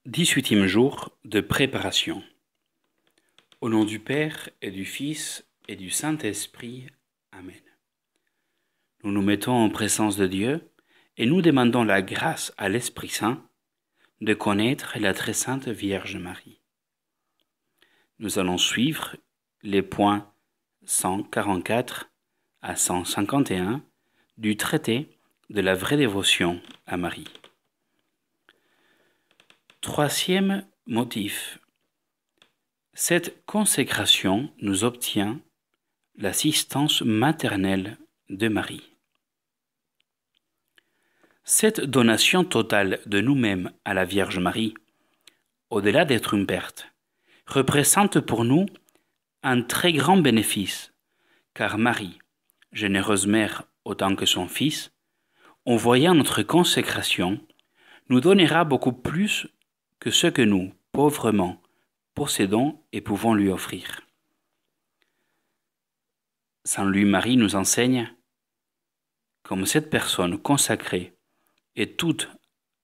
18e jour de préparation. Au nom du Père et du Fils et du Saint-Esprit. Amen. Nous nous mettons en présence de Dieu et nous demandons la grâce à l'Esprit Saint de connaître la très sainte Vierge Marie. Nous allons suivre les points 144 à 151 du traité de la vraie dévotion à Marie. Troisième motif. Cette consécration nous obtient l'assistance maternelle de Marie. Cette donation totale de nous-mêmes à la Vierge Marie, au-delà d'être une perte, représente pour nous un très grand bénéfice, car Marie, généreuse mère autant que son Fils, en voyant notre consécration, nous donnera beaucoup plus que ce que nous, pauvrement, possédons et pouvons lui offrir. Saint Louis-Marie nous enseigne, comme cette personne consacrée est toute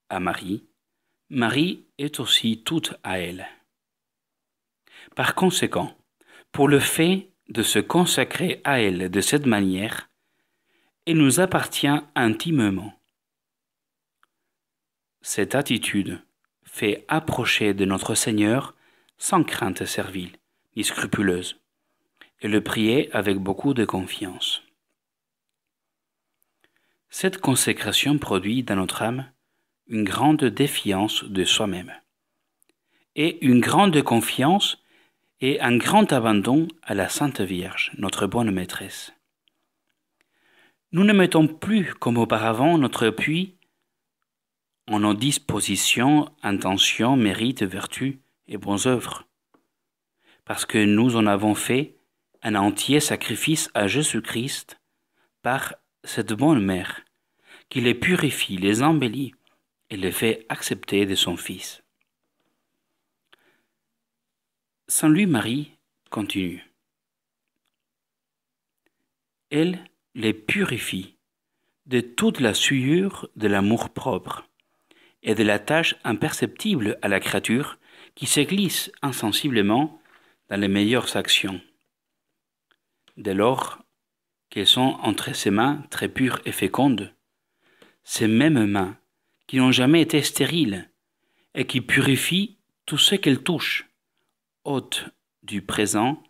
à Marie, Marie est aussi toute à elle. Par conséquent, pour le fait de se consacrer à elle de cette manière, elle nous appartient intimement. Cette attitude fait approcher de notre Seigneur sans crainte servile ni scrupuleuse, et le prier avec beaucoup de confiance. Cette consécration produit dans notre âme une grande défiance de soi-même, et une grande confiance et un grand abandon à la Sainte Vierge, notre bonne maîtresse. Nous ne mettons plus comme auparavant notre appui en nos dispositions, intentions, mérites, vertus et bonnes œuvres, parce que nous en avons fait un entier sacrifice à Jésus-Christ par cette bonne mère, qui les purifie, les embellit et les fait accepter de son Fils. Saint Louis-Marie continue. Elle les purifie de toute la souillure de l'amour-propre et de la tâche imperceptible à la créature qui se glisse insensiblement dans les meilleures actions. Dès lors qu'elles sont entre ses mains très pures et fécondes, ces mêmes mains qui n'ont jamais été stériles et qui purifient tout ce qu'elles touchent, hôtes du présent,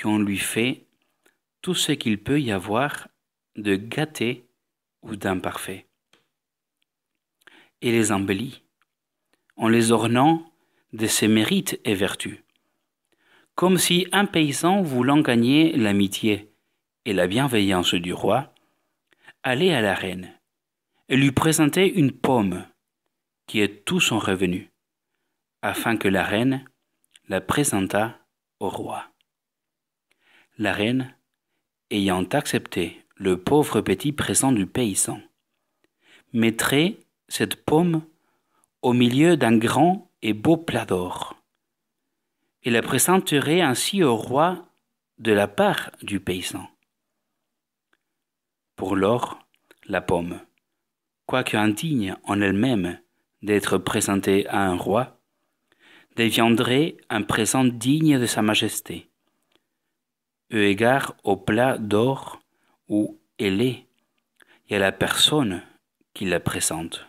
qu'on lui fait tout ce qu'il peut y avoir de gâté ou d'imparfait, et les embellit, en les ornant de ses mérites et vertus, comme si un paysan voulant gagner l'amitié et la bienveillance du roi, allait à la reine et lui présentait une pomme qui est tout son revenu, afin que la reine la présentât au roi. La reine, ayant accepté le pauvre petit présent du paysan, mettrait cette pomme au milieu d'un grand et beau plat d'or, et la présenterait ainsi au roi de la part du paysan. Pour l'or, la pomme, quoique indigne en elle-même d'être présentée à un roi, deviendrait un présent digne de sa majesté, eu égard au plat d'or où elle est et à la personne qui la présente.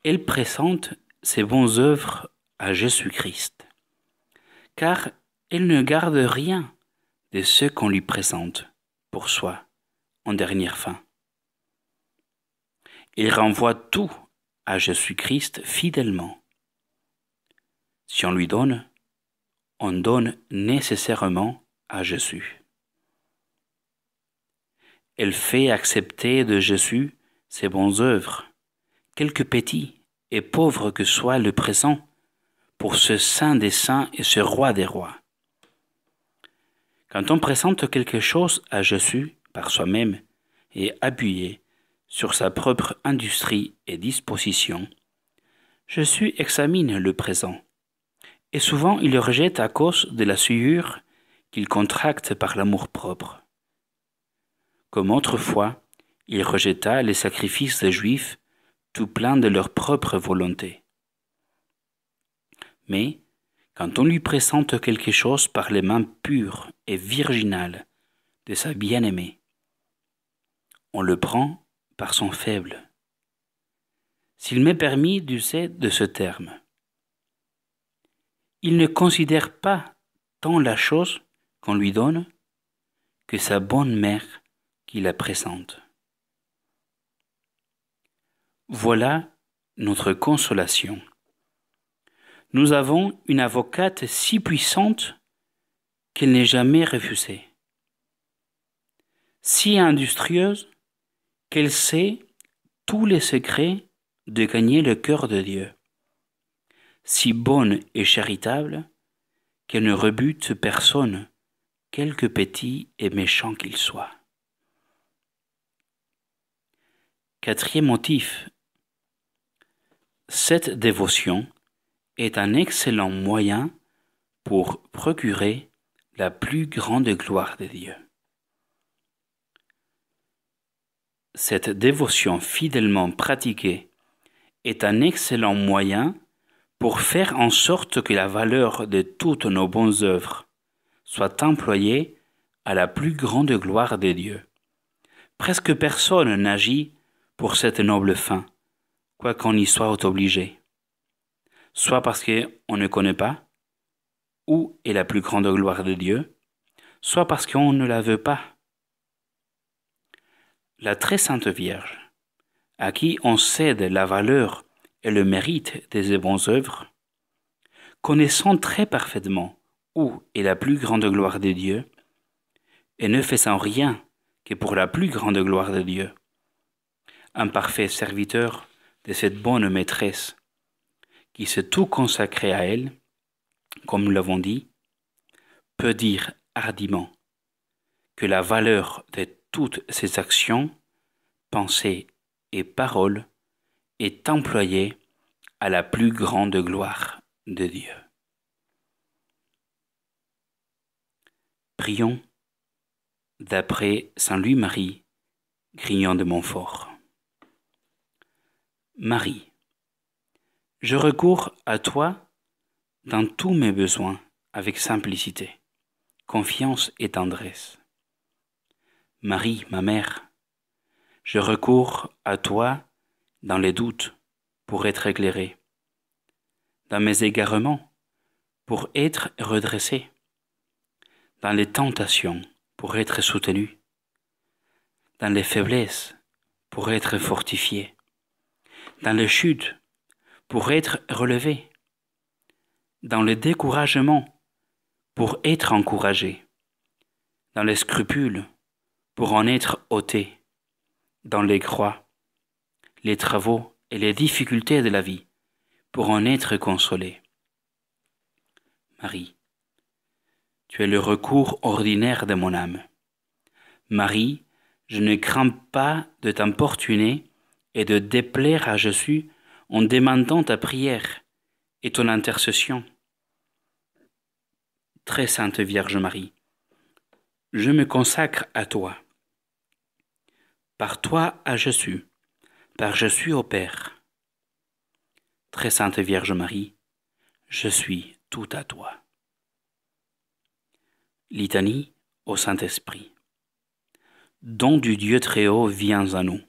Elle présente ses bonnes œuvres à Jésus-Christ, car elle ne garde rien de ce qu'on lui présente pour soi en dernière fin. Elle renvoie tout à Jésus-Christ fidèlement. Si on lui donne, on donne nécessairement à Jésus. Elle fait accepter de Jésus ses bonnes œuvres, quelque petit et pauvre que soit le présent, pour ce Saint des saints et ce Roi des rois. Quand on présente quelque chose à Jésus par soi-même et appuyé sur sa propre industrie et disposition, Jésus examine le présent, et souvent il le rejette à cause de la souillure qu'il contracte par l'amour-propre. Comme autrefois, il rejeta les sacrifices des Juifs tout pleins de leur propre volonté. Mais, quand on lui présente quelque chose par les mains pures et virginales de sa bien-aimée, on le prend par son faible. S'il m'est permis d'user de ce terme, il ne considère pas tant la chose qu'on lui donne que sa bonne mère qui la présente. Voilà notre consolation. Nous avons une avocate si puissante qu'elle n'est jamais refusée, si industrieuse qu'elle sait tous les secrets de gagner le cœur de Dieu, si bonne et charitable qu'elle ne rebute personne, quelque petit et méchant qu'il soit. Quatrième motif, cette dévotion est un excellent moyen pour procurer la plus grande gloire de Dieu. Cette dévotion fidèlement pratiquée est un excellent moyen pour faire en sorte que la valeur de toutes nos bonnes œuvres soit employée à la plus grande gloire de Dieu. Presque personne n'agit pour cette noble fin, quoiqu'on y soit obligé, soit parce qu'on ne connaît pas où est la plus grande gloire de Dieu, soit parce qu'on ne la veut pas. La très sainte Vierge, à qui on cède la valeur et le mérite des bonnes œuvres, connaissant très parfaitement où est la plus grande gloire de Dieu, et ne faisant rien que pour la plus grande gloire de Dieu, un parfait serviteur de cette bonne maîtresse, qui s'est tout consacré à elle, comme nous l'avons dit, peut dire hardiment que la valeur de toutes ses actions, pensées et paroles est employée à la plus grande gloire de Dieu. Prions d'après Saint Louis-Marie, Grignon de Montfort. Marie, je recours à toi dans tous mes besoins avec simplicité, confiance et tendresse. Marie, ma mère, je recours à toi dans les doutes pour être éclairé, dans mes égarements pour être redressé, dans les tentations pour être soutenu, dans les faiblesses pour être fortifié, dans les chutes pour être relevé, dans le découragement pour être encouragé, dans les scrupules pour en être ôté, dans les croix, les travaux et les difficultés de la vie pour en être consolé. Marie, tu es le recours ordinaire de mon âme. Marie, je ne crains pas de t'importuner et de déplaire à Jésus en demandant ta prière et ton intercession. Très sainte Vierge Marie, je me consacre à toi. Par toi à Jésus, par Jésus au Père. Très sainte Vierge Marie, je suis tout à toi. Litanie au Saint-Esprit. Don du Dieu très haut, viens à nous.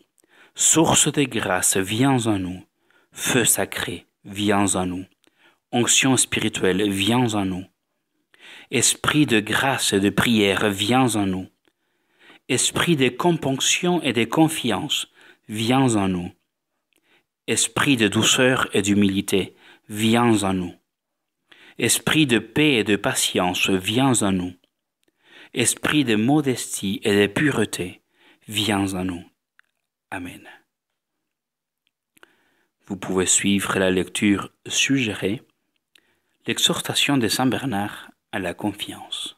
Source de grâce, viens à nous. Feu sacré, viens à nous. Onction spirituelle, viens à nous. Esprit de grâce et de prière, viens à nous. Esprit de componction et de confiance, viens à nous. Esprit de douceur et d'humilité, viens à nous. Esprit de paix et de patience, viens à nous. Esprit de modestie et de pureté, viens à nous. Amen. Vous pouvez suivre la lecture suggérée, l'exhortation de Saint Bernard à la confiance.